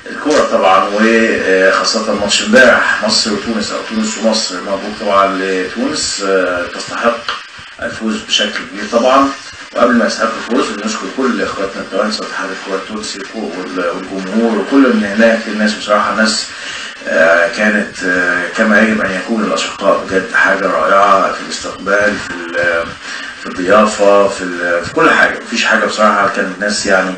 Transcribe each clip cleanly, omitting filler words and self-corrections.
الكورة طبعا وخاصة ماتش امبارح مصر وتونس او تونس ومصر. مبروك طبعا لتونس، تستحق الفوز بشكل كبير طبعا. وقبل ما يستحق الفوز نشكر كل اخواتنا التوانسه واتحاد الكورة التونسي والجمهور وكل من هناك. الناس بصراحة ناس كانت كما يجب ان يكون الاشقاء، بجد حاجة رائعة في الاستقبال، في الضيافة، في كل حاجة. مفيش حاجة بصراحة كانت الناس يعني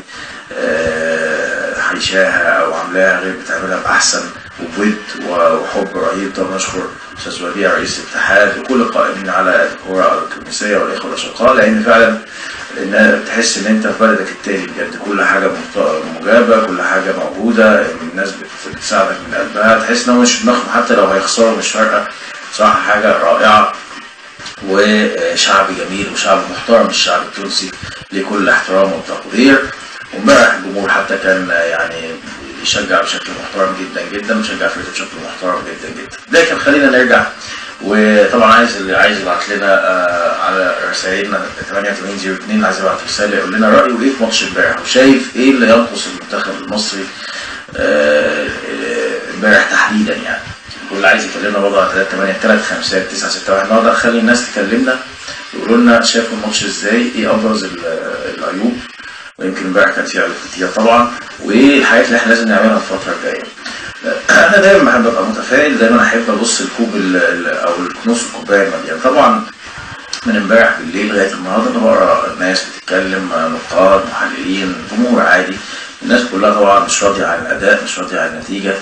عايشاها او عاملاها غير بتعملها باحسن وبود وحب رهيب. طبعا نشكر استاذ وديع رئيس الاتحاد وكل القائمين على الكره التونسيه والاخوه الاشقاء، لان فعلا بتحس ان انت في بلدك التاني بجد. كل حاجه مجابه، كل حاجه موجوده، الناس بتساعدك من قلبها، تحس انهم مش دماغهم حتى لو هيخسروا مش فارقه. بصراحه حاجه رائعه وشعب جميل وشعب محترم. الشعب التونسي ليه كل احترام وتقدير. وامبارح الجمهور حتى كان يعني يشجع بشكل محترم جدا جدا، وشجع فريق بشكل محترم جدا جدا. لكن خلينا نرجع، وطبعا عايز يبعت لنا على رسائلنا 8802، عايز يبعت رساله يقول لنا رايه ايه في ماتش امبارح، وشايف ايه اللي ينقص المنتخب المصري امبارح تحديدا يعني. واللي عايز يكلمنا برضه على 3835 النهارده. خلي الناس تكلمنا يقولوا لنا شافوا الماتش ازاي، ايه ابرز العيوب، ويمكن امبارح كان في عيوب كتير طبعا، وايه الحاجات اللي احنا لازم نعملها الفتره الجايه. انا دايما بحب ابقى متفائل، دايما احب ابص الكوب او نص الكوبايه المليان. طبعا من امبارح بالليل لغايه النهارده انا بقرا ناس بتتكلم، نقاد، محللين، جمهور عادي. الناس كلها طبعا مش راضيه عن الاداء، مش راضيه عن النتيجه.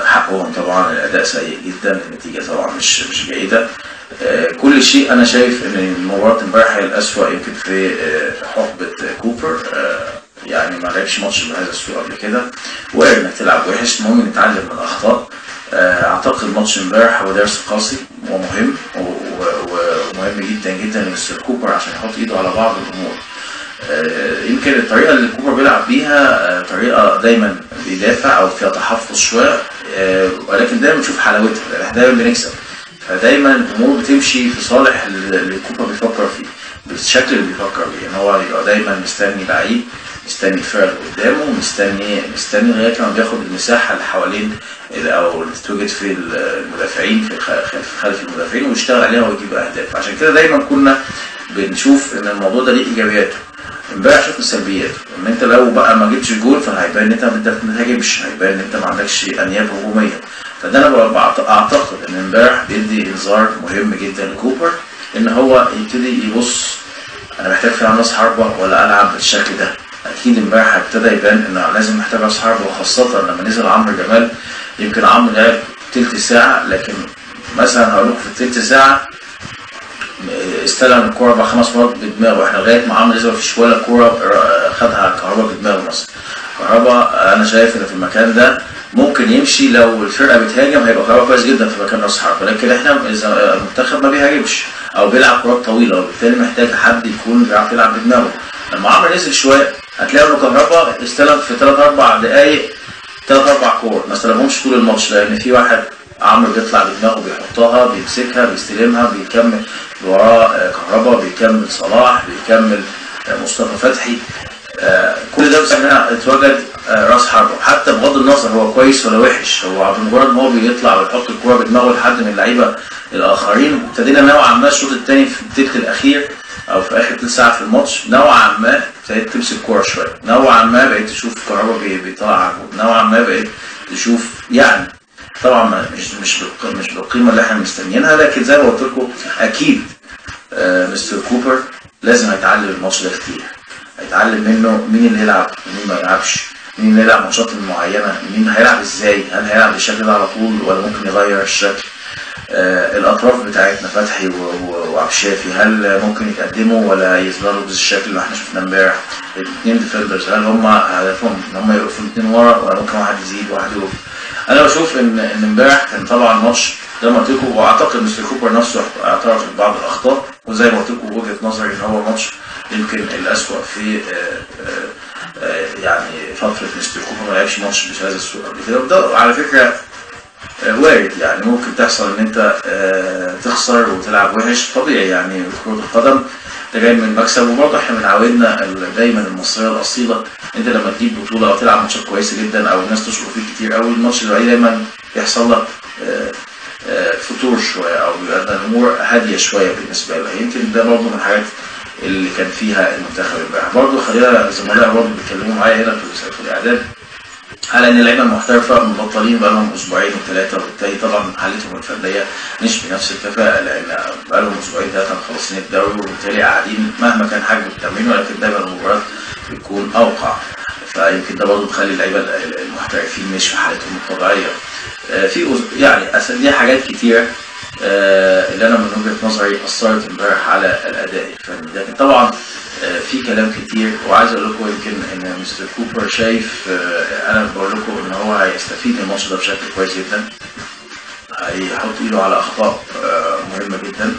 حقهم طبعا، الاداء سيء جدا، النتيجه طبعا مش جيده. كل شيء انا شايف ان مباراه امبارح هي الاسوأ يمكن في حقبه كوبر. يعني ما لعبش ماتش بهذا السوء قبل كده، وارد انك تلعب وحش، المهم نتعلم من الاخطاء. اعتقد ماتش امبارح هو درس قاسي ومهم ومهم جدا جدا لمستر كوبر عشان يحط ايده على بعض الامور. يمكن الطريقه اللي كوبر بيلعب بيها طريقه دايما بيدافع او فيها تحفظ شويه، ولكن دايما بنشوف حلاوتها، احنا دايما بنكسب. فدايما الامور بتمشي في صالح اللي كوبر بيفكر فيه، بالشكل اللي بيفكر بيه. ان هو يبقى دايما مستني لعيب، مستني الفرقه اللي قدامه، مستني لغايه لما بياخد المساحه اللي حوالين او اللي بتتوجد في المدافعين، في خلف المدافعين، ويشتغل عليها ويجيب اهداف. عشان كده دايما كنا بنشوف ان الموضوع ده ليه ايجابياته. امبارح شفنا سلبياته، ان انت لو بقى ما جبتش جول فهيبان ان انت ما بتهاجمش، هيبان ان انت ما عندكش انياب هجوميه. فده انا اعتقد ان امبارح بيدي انذار مهم جدا لكوبر، ان هو يبتدي يبص انا محتاج فعلا راس حربه ولا العب بالشكل ده. اكيد امبارح ابتدى يبان انه لازم محتاج راس حربه، وخاصه لما نزل عمرو جمال. يمكن عمرو لعب تلت ساعه، لكن مثلا هقول لكم في التلت ساعه استلم الكوره بقى 5 مرات بدماغه. احنا لغايه ما عمرو نزل مفيش ولا كوره خدها كهربا بدماغه مثلا. كهربا انا شايف ان في المكان ده ممكن يمشي، لو الفرقه بتهاجم هيبقى كهربا كويس جدا في مكان راس حربه، لكن احنا اذا المنتخب ما بيهاجمش او بيلعب كرات طويله، وبالتالي محتاج حد يكون بيعرف يلعب بدماغه. لما عمرو نزل شويه هتلاقي انه كهربا استلم في 3-4 دقائق 3-4 كور، ما استلمهمش طول الماتش، لان في واحد عمرو بيطلع بدماغه بيحطها، بيمسكها، بيستلمها، بيكمل وراه كهربا، بيكمل صلاح، بيكمل مصطفى فتحي. كل ده بسبب اتوجد راس حربه. حتى بغض النظر هو كويس ولا وحش، هو بمجرد ما هو بيطلع ويحط الكوره بدماغه لحد من اللعيبه الاخرين. ابتدينا نوعا ما الشوط الثاني في الثلث الاخير او في اخر 3 ساعات في الماتش، نوعا ما ابتديت تمسك الكوره شويه، نوعا ما بقيت تشوف كهربا بيطلع على الجول، نوعا ما بقيت تشوف يعني طبعا مش بالقيمه اللي احنا مستنيينها، لكن زي ما قلت لكم اكيد مستر كوبر لازم هيتعلم الماتش ده كتير، هيتعلم منه مين اللي يلعب ومين ما يلعبش، مين اللي يلعب ماتشات معينه، مين هيلعب ازاي، هل هيلعب بالشكل ده على طول ولا ممكن يغير الشكل. الاطراف بتاعتنا فتحي وعبد الشافي هل ممكن يتقدموا ولا يفضلوا بالشكل اللي احنا شفناه امبارح. الاثنين ديفندرز هل هم هدفهم ان هم يقفوا الاثنين ورا ولا ممكن واحد يزيد وواحد يقف. انا بشوف ان امبارح كان طبعا ماتش زي ما قلت لكم، واعتقد مستر كوبر نفسه اعترف ببعض الاخطاء، وزي ما قلت لكم وجهه نظري ان هو ماتش يمكن الاسوأ في يعني فتره مستر كوبر. ما لعبش ماتش بهذا السوء قبل كده، وده على فكره وارد يعني، ممكن تحصل ان انت تخسر وتلعب وحش، طبيعي يعني كرة القدم. انت جاي من مكسب. وبرضه احنا متعودنا دايما المصريه الاصيله، انت لما تجيب بطوله او تلعب ماتشات كويسه جدا او الناس تشكر فيك كتير قوي، الماتش اللي بعديه دايما يحصل لك فتور شويه، او بيبقى الامور هاديه شويه بالنسبه لها. يمكن ده برضه من الحاجات اللي كان فيها المنتخب امبارح. برضه خلينا زملاء برضه بيتكلموا معايا هنا في الاعداد على ان اللعيبه المحترفه مبطلين بقى لهم اسبوعين وثلاثه، وبالتالي طبعا حالتهم الفرديه مش بنفس الكفاءه، لان بقى لهم اسبوعين ثلاثه مخلصين الدوري، وبالتالي قاعدين مهما كان حجم التمرين، ولكن دايما المباراه بتكون اوقع. فيمكن ده برضه بيخلي اللعيبه المحترفين مش في حالتهم الطبيعيه. في يعني دي حاجات كتيره اللي انا من وجهه نظري اثرت امبارح على الاداء الفني. لكن طبعا في كلام كتير، وعايز اقول لكم يمكن ان مستر كوبر شايف، انا بقول لكم ان هو هيستفيد من الماتش ده بشكل كويس جدا، هيحط ايده على اخطاء مهمه جدا.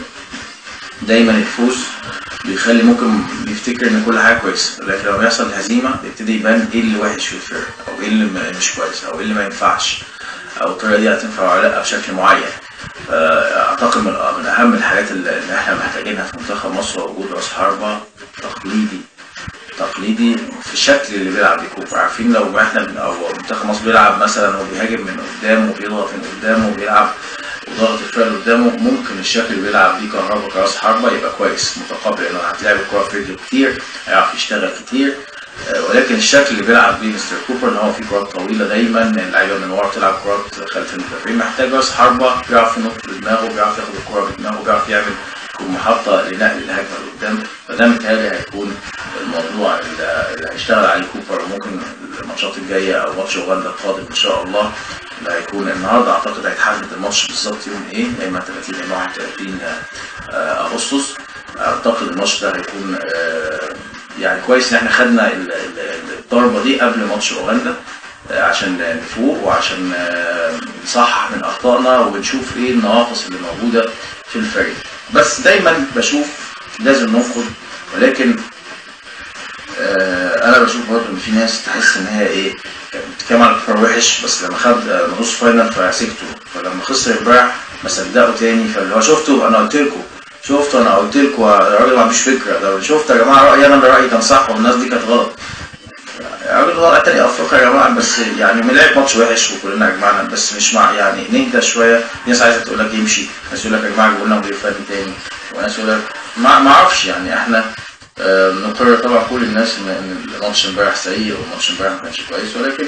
دايما الفوز بيخلي ممكن يفتكر ان كل حاجه كويسه، لكن لما يحصل هزيمه بيبتدي يبان ايه اللي وحش في الفرقه، او ايه اللي مش كويس، او ايه اللي ما ينفعش، او الطريقه دي هتنفع ولا لا بشكل معين. اعتقد من اهم الحاجات اللي احنا محتاجينها في منتخب مصر هو وجود راس حربه تقليدي في الشكل اللي بيلعب بيه كوبر. عارفين لو احنا او منتخب مصر بيلعب مثلا وبيهاجم من قدام وبيضغط من قدام وبيلعب وضغط الفرقه اللي قدامه، ممكن الشكل اللي بيلعب بيه كهربا كراس حربه يبقى كويس متقبل، لانه هتلاعب الكوره في رجله كتير، هيعرف يشتغل كتير. ولكن الشكل اللي بيلعب بيه مستر كوبر ان هو في كرات طويله دايما، اللعيبه من ورا بتلعب كرات خلف المدافعين، محتاج راس حربه بيعرف ينط بدماغه، بيعرف ياخد الكوره بدماغه، بيعرف يعمل محطه لنقل الهجمه لقدام. فده متهيألي هيكون الموضوع اللي هيشتغل عليه كوبر. وممكن الماتشات الجايه او ماتش اوغندا القادم ان شاء الله اللي هيكون النهارده، اعتقد هيتحدد الماتش بالظبط يوم ايه، يا اما 30 يا اما 31 اغسطس. اعتقد الماتش ده هيكون يعني كويس ان احنا خدنا الضربه دي قبل ماتش اوغندا عشان نفوق وعشان نصحح من اخطائنا ونشوف ايه النواقص اللي موجوده في الفريق. بس دايما بشوف لازم ننقد، ولكن انا بشوف برضه ان في ناس تحس ان هي ايه بتتكلم عن كوبر وحش، بس لما خد نص فاينل فسكتوا، فلما خسر امبارح ما صدقوا تاني. فاللي هو شفتوا انا قلت لكم الراجل ما عندوش فكره، لو شفت يا جماعه رايي انا، ده رايي كان صح والناس دي كانت غلط. الراجل غلط تاني افريقيا يا جماعه، بس يعني لعب ماتش وحش وكلنا اجمعنا، بس مش مع يعني نهدى شويه. ناس عايزه تقول لك يمشي، ناس يقول لك يا جماعه جيبوا لنا مدير فني تاني، وناس يقول لك ما اعرفش. يعني احنا نقرر طبعا كل الناس ان الماتش امبارح سيء والماتش امبارح ما كانش كويس، ولكن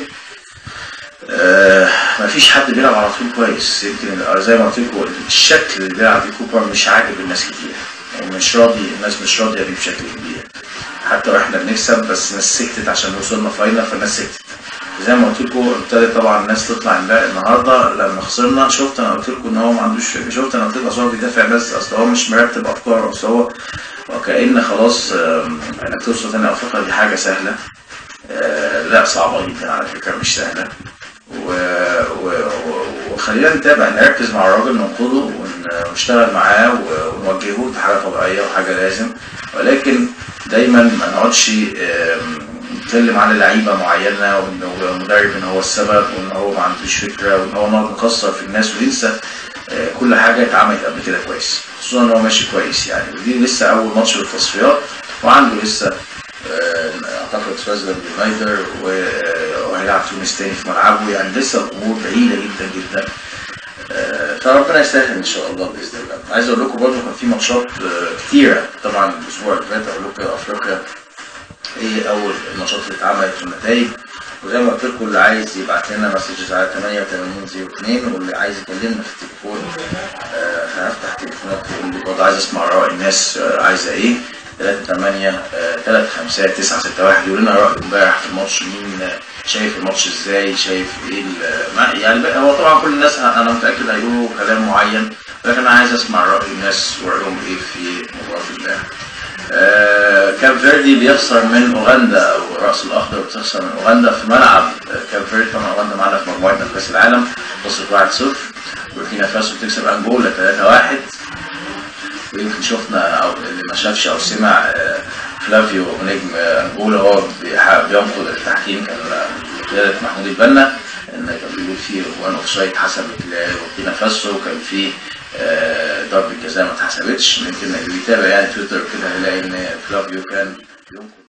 ما فيش حد بيلعب على طول كويس. يمكن زي ما قلت لكم الشكل اللي بيلعب بيه كوبر مش عاجب الناس كتير، ومش راضي، الناس مش راضيه بيه بشكل كبير. حتى واحنا بنكسب بس الناس سكتت عشان وصلنا فاينل، فالناس سكتت. زي ما قلت لكم ابتدت طبعا الناس تطلع النهارده لما خسرنا. شفت انا قلت لكم ان هو ما عندوش فكره، شفت انا قلت لكم اصل هو بيدافع بس، اصل هو مش مرتب افكاره، اصل هو وكأن خلاص انك توصل تاني افريقيا دي حاجه سهله. لا صعبه جدا على فكره، مش سهله. وخلينا نتابع، نركز مع الراجل، ننقده ونشتغل معاه ونوجهه، دي حاجه طبيعيه وحاجه لازم. ولكن دايما ما نقعدش نتكلم على لعيبه معينه وان المدرب ان هو السبب وان هو ما عندوش فكره وان هو نقعد نكسر في الناس وننسى كل حاجه اتعملت قبل كده كويس، خصوصا ان هو ماشي كويس يعني. ودي لسه اول ماتش في التصفيات، وعنده لسه اعتقد سوازيلاند يونايتد وهيلعب تونس تاني في ملعبه، يعني لسه الامور بعيده جدا جدا. فربنا يسهل ان شاء الله باذن الله. عايز اقول لكم برضه كان في ماتشات كتيره طبعا الاسبوع اللي فات، اقول لكم افريقيا ايه اول الماتشات اللي اتعملت والنتائج. وزي ما قلت لكم اللي عايز يبعت لنا مسجز على 8802، واللي عايز يكلمنا في التليفون هفتح تليفونات ويقول لي برضه عايز اسمع راي الناس عايزه ايه. 38-35-961 يقول لنا رأيه امبارح في الماتش، مين شايف الماتش ازاي، شايف ايه يعني. هو طبعا كل الناس انا متاكد هيقولوا كلام معين، لكن انا عايز اسمع رأي الناس ورأيهم ايه في مباراة امبارح. كاب فيردي بيخسر من اوغندا، او الراس الاخضر بتخسر من اوغندا في ملعب كاب فيردي. طبعا اوغندا معانا في مجموعتنا في كاس العالم، خسرت 1-0. بوركينا فاسو بتكسب انجولا 3-1. ويمكن شفنا او اللي ما شافش او سمع فلافيو نجم انجولا هو بينقد التحكيم، كان قيادة محمود البنا ان كان بيقول فيه جوان اوفسايد حسب بوركينا فاسو، وكان فيه ضربة جزاء ما اتحسبتش. يمكن اللي بيتابع يعني تويتر كده هيلاقي ان فلافيو كان